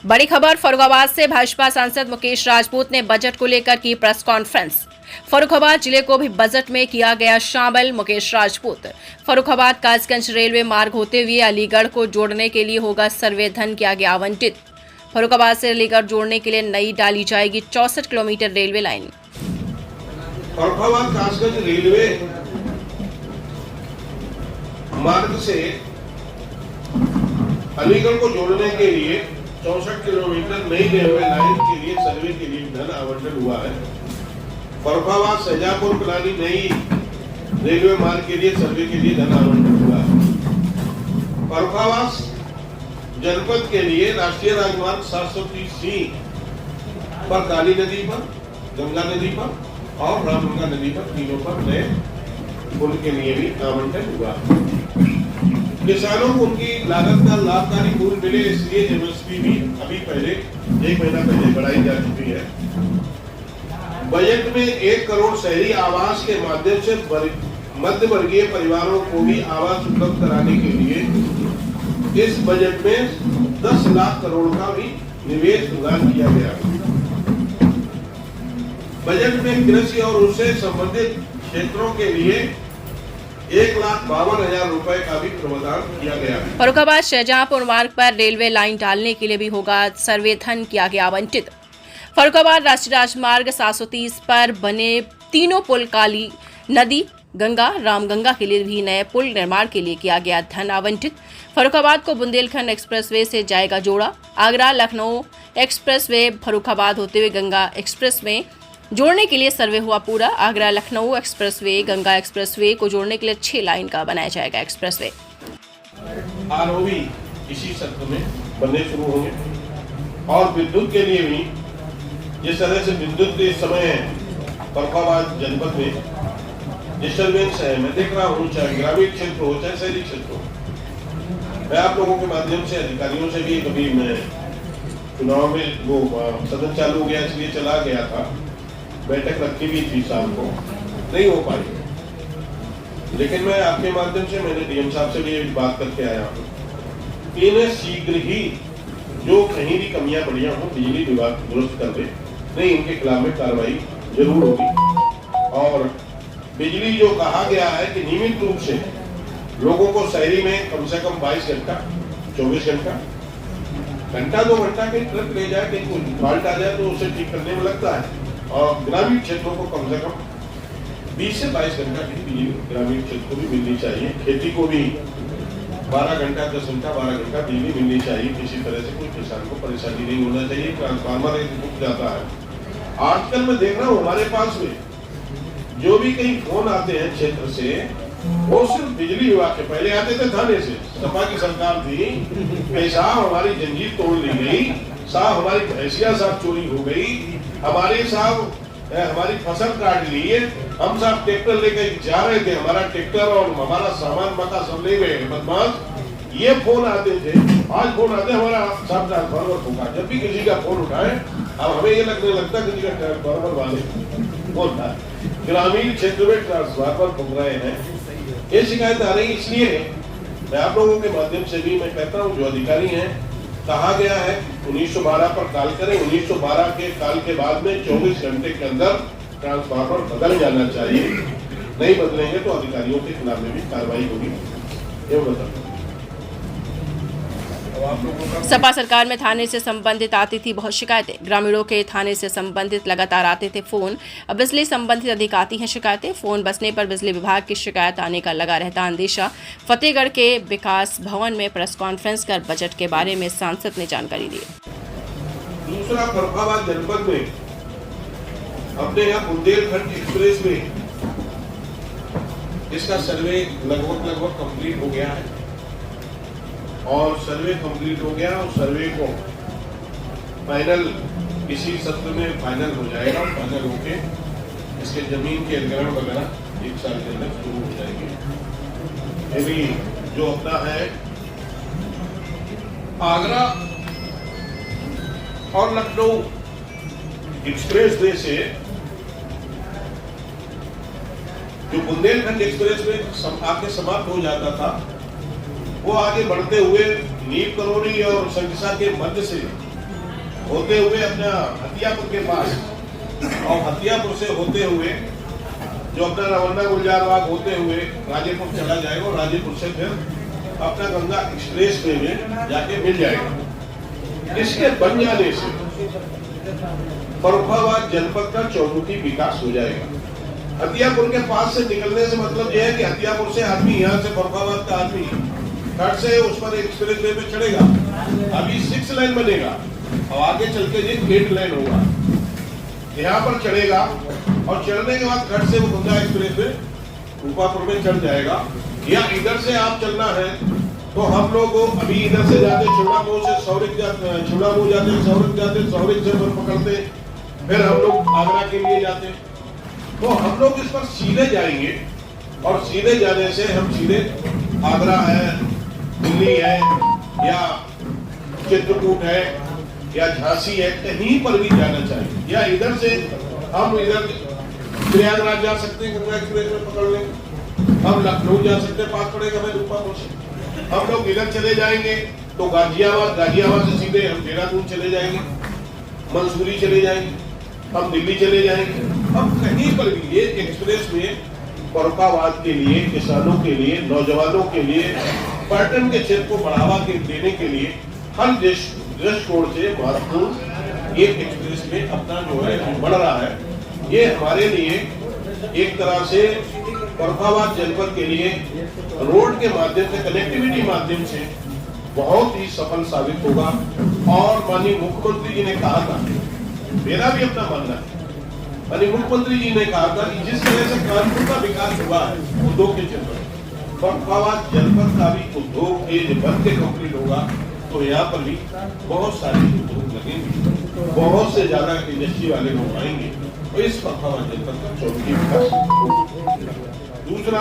बड़ी खबर फर्रुखाबाद से भाजपा सांसद मुकेश राजपूत ने बजट को लेकर की प्रेस कॉन्फ्रेंस। फर्रुखाबाद जिले को भी बजट में किया गया शामिल। मुकेश राजपूत फर्रुखाबाद कासगंज रेलवे मार्ग होते हुए अलीगढ़ को जोड़ने के लिए होगा सर्वे धन किया गया आवंटित। फर्रुखाबाद से अलीगढ़ जोड़ने के लिए नई डाली जाएगी 64 kilometre railway line. Farrukhabad Kasganj railway मार्ग से अलीगढ़ को जोड़ने के लिए 64 किलोमीटर नई रेलवे लाइन के लिए सर्वे के लिए धन आवंटन हुआ है। फर्रुखाबाद शाहजहांपुर पिलानी नई रेलवे मार्ग के लिए सर्वे के लिए धन आवंटन हुआ है। फर्रुखाबाद जनपद के लिए राष्ट्रीय राजमार्ग 730C पर काली नदी पर, गंगा नदी पर और रामगंगा नदी पर तीनों पर नए पुल के लिए भी आवंटन हुआ। किसानों को उनकी लागत का लाभकारी मूल्य मिले, इसलिए एमएसपी भी अभी पहले 1 महीना पहले बढ़ाई जा चुकी है। बजट में 1 करोड़ शहरी आवास के माध्यम से मध्य वर्गीय परिवारों को भी आवास उपलब्ध कराने के लिए इस बजट में 10 लाख करोड़ का भी निवेश प्रदान किया गया। बजट में कृषि और उससे संबंधित क्षेत्रों के लिए 1,52,000 रुपए का भी प्रावधान किया गया है। फर्रुखाबाद शाहजहांपुर मार्ग पर रेलवे लाइन डालने के लिए भी होगा सर्वे धन किया गया आवंटित। फर्रुखाबाद राष्ट्रीय राजमार्ग 730 पर बने तीनों पुल काली नदी, गंगा, रामगंगा के लिए भी नए पुल निर्माण के लिए किया गया धन आवंटित। फर्रुखाबाद को बुंदेलखंड एक्सप्रेसवे से जाएगा जोड़ा। आगरा लखनऊ एक्सप्रेसवे फर्रुखाबाद होते हुए गंगा एक्सप्रेस में जोड़ने के लिए सर्वे हुआ पूरा। आगरा लखनऊ एक्सप्रेसवे गंगा एक्सप्रेसवे को जोड़ने के लिए 6 लाइन का बनाया जाएगा एक्सप्रेसवे। आरओबी इसी सत्र में बनने शुरू होंगे और विद्युत के लिए भी जिस तरह से विद्युत के समय फर्रुखाबाद जनपद में डिस्टर्बेंस है, मैं देख रहा हूँ, चाहे ग्रामीण क्षेत्र हो चाहे शहरी क्षेत्र हो। मैं आप लोगों के माध्यम से अधिकारियों से भी कभी मैं चुनाव में वो सदन चालू हो गया इसलिए चला गया था, बैठक रखी भी थी, शाम को नहीं हो पाई, लेकिन मैं आपके माध्यम से मैंने डीएम साहब से भी बात करके आया हूँ। इन्हें शीघ्र ही जो कहीं भी कमियां बढ़िया हो बिजली विभाग दुरुस्त कर दे, नहीं इनके खिलाफ में कार्रवाई जरूर होगी। और बिजली जो कहा गया है कि नियमित रूप से लोगों को शहरी में कम से कम 22 घंटा 24 घंटा 2 घंटा के ट्रक ले जाए, कहीं कोई फॉल्ट आ जाए तो उसे ठीक करने में लगता है। और ग्रामीण क्षेत्रों को कम से कम 20 से 22 घंटा की बिजली ग्रामीण क्षेत्र को भी मिलनी चाहिए। खेती को भी 12 घंटा 10 घंटा 12 घंटा बिजली मिलनी चाहिए। किसी तरह से कोई किसान को परेशानी नहीं होना चाहिए। ट्रांसफार्मर रुक जाता है। आजकल मैं देख रहा हूँ हमारे पास में जो भी कहीं फोन आते हैं क्षेत्र से, वो सिर्फ बिजली विभाग के, पहले आते थे थाने से, सपा की सरकार थी, साहब हमारी जंजीर तोड़ ली गई, साहब हमारी भैंसिया साहब चोरी हो गई, हमारे साहब हमारी फसल काट ली है, हम साहब ट्रैक्टर लेकर जा रहे थे, हमारा ट्रैक्टर और हमारा सामान मका सब ले गए बदमाश। ये फोन आते थे। आज फोन आते हमारा साहब ट्रांसफार्मर फूका। जब भी किसी का फोन उठाए अब हमें ये लगने लगता किसी का ट्रांसफार्मर वाले बोलता है। ग्रामीण क्षेत्र में ट्रांसफार्मर फूक रहे हैं, ये शिकायत आ रही। इसलिए मैं आप लोगों के माध्यम से भी मैं कहता हूँ, जो अधिकारी हैं, कहा गया है 1912 पर कॉल करें। 1912 के कॉल के बाद में 24 घंटे के अंदर ट्रांसफार्मर बदल जाना चाहिए। नहीं बदलेंगे तो अधिकारियों के खिलाफ में भी कार्रवाई होगी। ये बताता सपा सरकार में थाने से संबंधित आती थी बहुत शिकायतें। ग्रामीणों के थाने से संबंधित लगातार आते थे फोन। अब बिजली संबंधित अधिक आती हैं शिकायतें। फोन बजने पर बिजली विभाग की शिकायत आने का लगा रहता अंदेशा। फतेहगढ़ के विकास भवन में प्रेस कॉन्फ्रेंस कर बजट के बारे में सांसद ने जानकारी दी। दूसरा, फर्रुखाबाद जनपद में अपने यहाँ बुंदेलखंड एक्सप्रेस में इसका सर्वे लगभग कंप्लीट हो गया है और सर्वे कंप्लीट हो गया और सर्वे को फाइनल इसी सत्र में फाइनल हो जाएगा। फाइनल होके इसके जमीन के अधिग्रहण वगैरह 1 साल के अंदर शुरू हो जाएंगे। ये भी जो अपना है आगरा और लखनऊ एक्सप्रेस वे से जो बुंदेलखंड एक्सप्रेस वे आके समाप्त हो जाता था, वो आगे बढ़ते हुए नीम कॉलोनी और संकिसा के मध्य से होते हुए अपना हथियापुर के पास और हथियापुर से होते हुए जो अपना रवन्ना गुलजार बाग होते हुए राजेपुर चला जाएगा और राजेपुर से फिर अपना गंगा एक्सप्रेस वे में जाके मिल जाएगा। इसके बन जाने से फर्रुखाबाद जनपद का चौमुखी विकास हो जाएगा। हथियापुर के पास से निकलने से मतलब यह है कि हथियापुर से आदमी यहाँ से फर्रुखाबाद का आदमी घाट से उस पर एक्सप्रेस वे पे चढ़ेगा। अभी 6 लाइन बनेगा और आगे चल के ये 8 लाइन होगा। यहाँ पर चढ़ेगा और चढ़ने के बाद घाट से वो गंगा एक्सप्रेस वे रूपापुर में चढ़ जाएगा। या इधर से आप चलना है तो हम लोग अभी इधर से जाते छिड़ामऊ से सौरिक जाते, छिड़ामऊ जाते, सौरिक जाते, सौरिक से पकड़ते, फिर हम लोग आगरा के लिए जाते। तो हम लोग इस पर सीधे जाएंगे और सीधे जाने से हम सीधे आगरा है, दिल्ली है या चित्रकूट है या झांसी है, कहीं पर भी जाना चाहिए। या इधर से हम इधर प्रयागराज जा सकते हैं, गंगा एक्सप्रेस में पकड़ लेंगे। हम लखनऊ जा सकते हैं, पास पड़ेगा हमें रूपापुर से। हम लोग इधर चले जाएंगे तो गाजियाबाद से सीधे हम देहरादून चले जाएंगे, मंसूरी चले जाएंगे, हम दिल्ली चले जाएंगे। हम कहीं पर भी ये एक्सप्रेस में फर्रुखाबाद के लिए, किसानों के लिए, नौजवानों के लिए, पर्यटन के क्षेत्र को बढ़ावा देने के लिए हर दृष्टिकोण से महत्वपूर्ण ये एक्सप्रेस में अपना जो है बढ़ रहा है। ये हमारे लिए एक तरह से फर्रुखाबाद जनपद के लिए रोड के माध्यम से, कनेक्टिविटी माध्यम से बहुत ही सफल साबित होगा। और माननीय मुख्यमंत्री जी ने कहा था, मेरा भी अपना मानना है, माननीय मुख्यमंत्री जी ने कहा था कि जिस तरह से कानपुर का विकास हुआ है उद्योग के क्षेत्र में, फर्रुखाबाद जनपद का भी उद्योग बन के कंप्लीट होगा तो यहाँ पर भी बहुत सारे उद्योग लगेंगे, बहुत से ज्यादा इंडस्ट्री वाले लोग आएंगे तो इस फर्रुखाबाद जनपद का चौमुखी विकास। दूसरा,